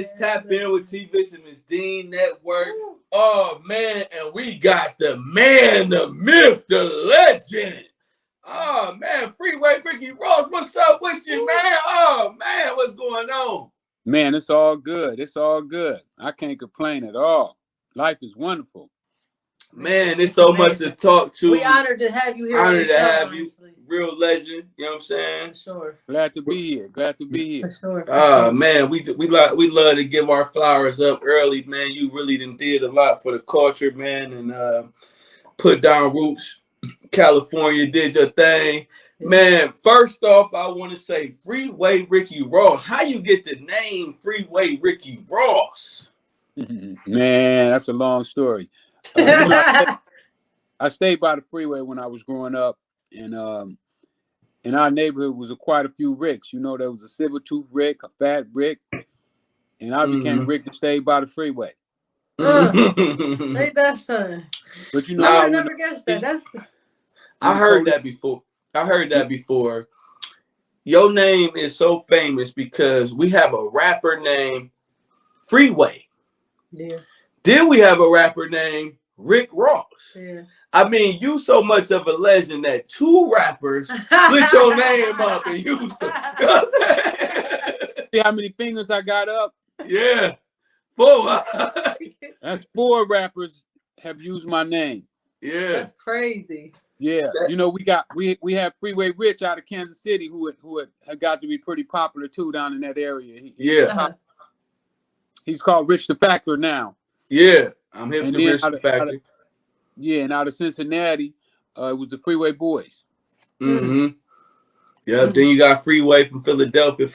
it's Tap In with T-Vish and Miss Dean Network. Oh, man, and we got the man, the myth, the legend. Oh, man, Freeway Ricky Ross, what's up with you, man? Oh, man, what's going on? Man, it's all good. It's all good. I can't complain at all. Life is wonderful. Man, there's so much to talk to. We honored to have you here. Honored to have you. Real legend. You know what I'm saying? For sure. Glad to be here. Glad to be here. For sure. Man, we love to give our flowers up early, man. You really did a lot for the culture, man, and put down roots. California did your thing. Man, first off, I want to say Freeway Ricky Ross. How you get the name Freeway Ricky Ross? Man, that's a long story. I stayed by the freeway when I was growing up, and in our neighborhood was quite a few Ricks. You know, there was a silver-tooth Rick, a fat Rick, and I became Rick that stayed by the freeway. Ain't that son? But you know, I never guessed that. I heard that before. Your name is so famous because we have a rapper named Freeway. Yeah. Then we have a rapper named Rick Ross. Yeah. I mean, you so much of a legend that two rappers split your name up and used them. You know what I'm saying? See how many fingers I got up? Yeah. 4. That's 4 rappers have used my name. Yeah. That's crazy. Yeah. You know, we have Freeway Rich out of Kansas City who had got to be pretty popular too down in that area. He's called Rich the Factor now. Yeah, I'm hip to Rich the Factor. And out of Cincinnati, it was the Freeway Boys. Mm-hmm. Yeah, then you got Freeway from Philadelphia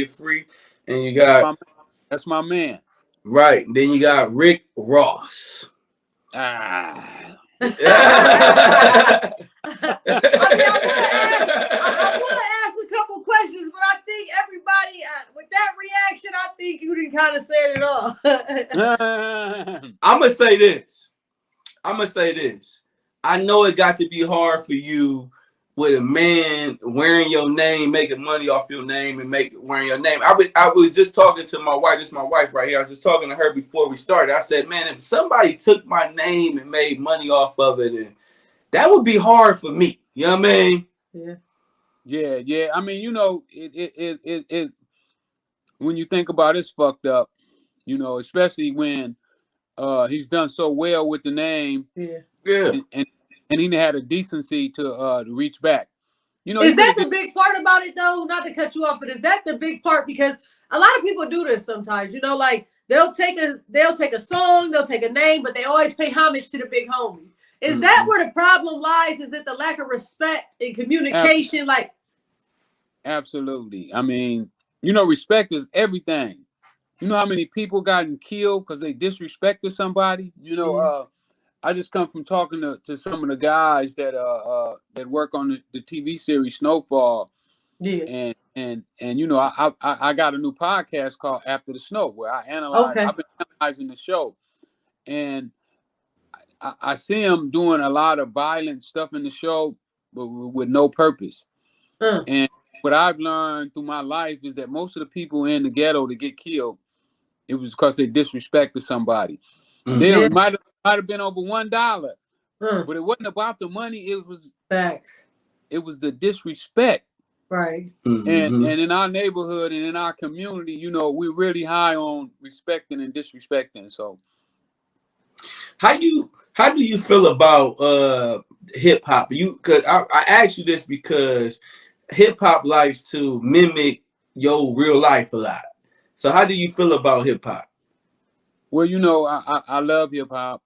Free, and you got that's my man. Right. Then you got Rick Ross. I would ask a couple questions, but I think everybody, with that reaction, I think you didn't kind of say it all. I'm going to say this. I know it got to be hard for you with a man wearing your name, making money off your name, and wearing your name. I was just talking to my wife. This is my wife right here. I was just talking to her before we started. I said, man, if somebody took my name and made money off of it, and that would be hard for me. You know what I mean? Yeah. I mean, you know, it when you think about it's fucked up, you know, especially when he's done so well with the name. Yeah. And he had a decency to reach back. You know, is that the big part about it though? Not to cut you off, but is that the big part? Because a lot of people do this sometimes. You know, like they'll take a song, they'll take a name, but they always pay homage to the big homie. Is that where the problem lies? Is it the lack of respect and communication? Absolutely. I mean, you know, respect is everything. You know how many people gotten killed because they disrespected somebody? You know, I just come from talking to some of the guys that work on the TV series Snowfall. Yeah. And you know, I got a new podcast called After the Snow where I analyze. I've been analyzing the show, and I see them doing a lot of violent stuff in the show, but with no purpose. And what I've learned through my life is that most of the people in the ghetto that get killed, it was because they disrespected somebody. It might have been over $1, but it wasn't about the money. It was facts. It was the disrespect. Right. And in our neighborhood and in our community, you know, we're really high on respecting and disrespecting. So how do you feel about hip hop? Because I asked you this because hip hop likes to mimic your real life a lot. So how do you feel about hip hop? Well, you know, I love hip hop.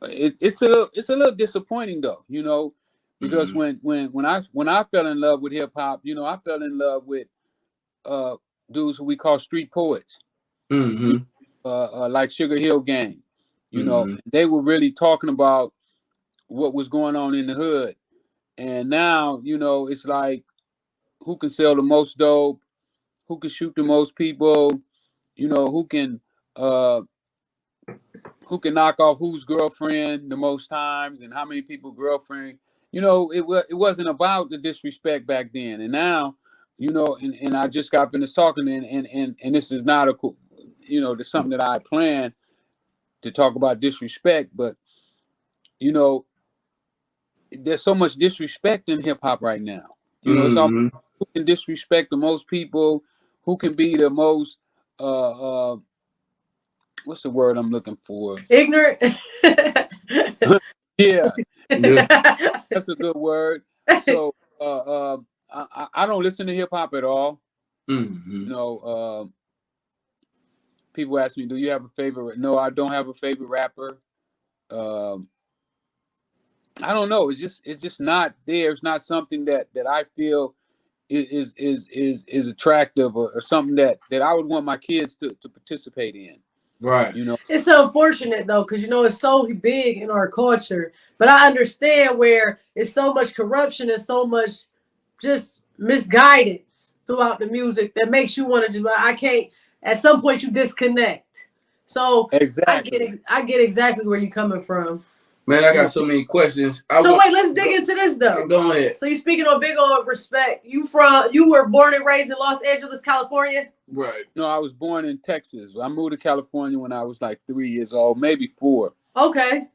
It's a little disappointing though, you know, because when I fell in love with hip hop, you know, I fell in love with dudes who we call street poets, like Sugar Hill Gang. You know, they were really talking about what was going on in the hood, and now, you know, it's like who can sell the most dope, who can shoot the most people, you know, who can knock off whose girlfriend the most times and how many people girlfriend. You know, it wasn't about the disrespect back then. And now, you know, and I just got finished talking, and this is not a, you know, there's something that I plan to talk about disrespect, but you know, there's so much disrespect in hip hop right now. You know, it's all who can disrespect the most people, who can be the most what's the word I'm looking for? Ignorant. Yeah, that's a good word. So I don't listen to hip hop at all. You know, people ask me, "Do you have a favorite?" No, I don't have a favorite rapper. I don't know. It's just not there. It's not something that I feel is attractive or something that I would want my kids to participate in. Right. You know, it's unfortunate though, because you know it's so big in our culture. But I understand where it's so much corruption and so much just misguidance throughout the music that makes you want to just, I can't. At some point, you disconnect. So exactly. I get exactly where you're coming from. Man, I got so many questions. Wait, let's dig into this though. Go ahead. So you speaking on big on respect. You were born and raised in Los Angeles, California? Right. No, I was born in Texas. I moved to California when I was like 3 years old, maybe 4. Okay.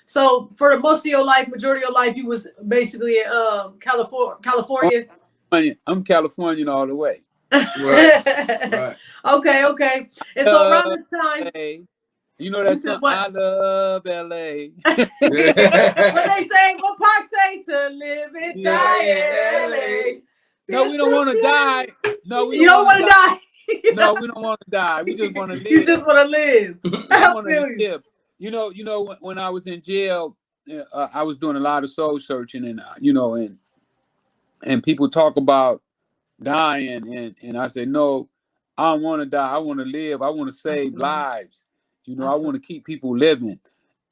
So for the most of your life, majority of your life, you was basically California. I'm Californian all the way. Right. Okay. And so around this time, you know that song, I love LA. What they say, what Pac say, to live and die in LA. No, we don't want to die. No, we don't want to die. No, we don't want to die. We just want to live. You just want to live. I want to live. You know, when I was in jail, I was doing a lot of soul searching, and you know, and people talk about dying, and I say, no, I don't want to die. I want to live. I want to save lives. You know, I want to keep people living.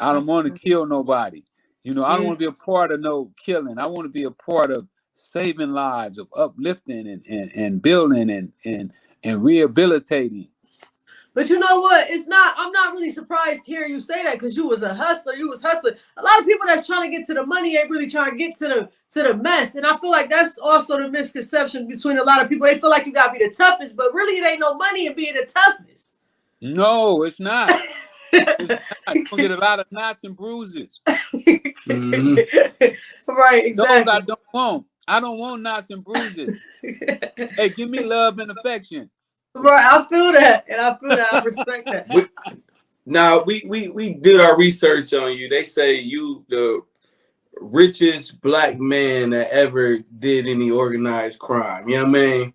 I don't want to kill nobody. You know, I don't want to be a part of no killing. I want to be a part of saving lives, of uplifting and building and rehabilitating. But you know what? I'm not really surprised to hear you say that, because you was a hustler. You was hustling. A lot of people that's trying to get to the money ain't really trying to get to the mess. And I feel like that's also the misconception between a lot of people. They feel like you gotta be the toughest, but really it ain't no money in being the toughest. No, it's not. It's not. You're gonna get a lot of knots and bruises. Right, exactly. Those I don't want. I don't want knots and bruises. Hey, give me love and affection. Right, I feel that, and I respect that. Now we did our research on you. They say you the richest black man that ever did any organized crime. You know what I mean?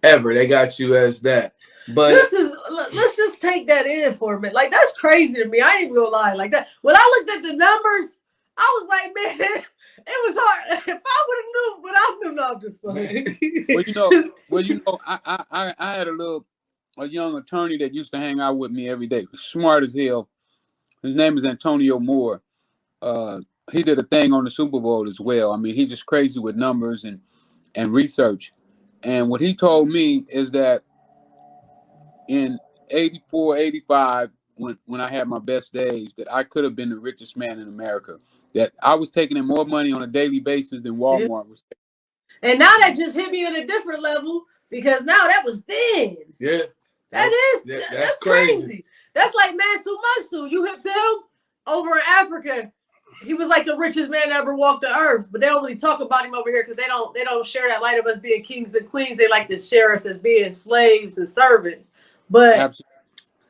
Ever. They got you as that. But let's just take that in for a minute. Like, that's crazy to me. I ain't even gonna lie. Like that. When I looked at the numbers, I was like, man, it was hard. If I would have knew, but I knew not this one. Well, you know, I had a young attorney that used to hang out with me every day. Smart as hell. His name is Antonio Moore. He did a thing on the Super Bowl as well. I mean, he's just crazy with numbers and research. And what he told me is that in 84, 85, when I had my best days, that I could have been the richest man in America. That I was taking in more money on a daily basis than Walmart was taking. And now that just hit me on a different level, because now that was then. Yeah. That's crazy. That's like Mansu Musu. You hip to him? Over in Africa, he was like the richest man that ever walked the earth. But they don't really talk about him over here because they don't share that light of us being kings and queens. They like to share us as being slaves and servants. But absolutely.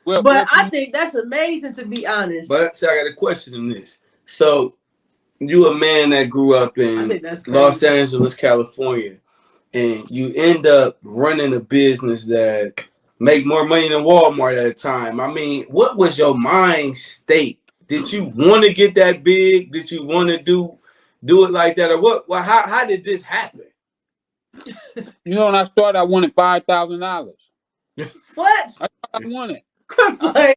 Well, I think that's amazing, to be honest. But see, I got a question in this. So you a man that grew up in Los Angeles, California, and you end up running a business that make more money than Walmart at the time. I mean, what was your mind state? Did you want to get that big? Did you want to do it like that, or what? Well, how did this happen? You know, when I started, I wanted $5,000. What? I wanted. Quit playing.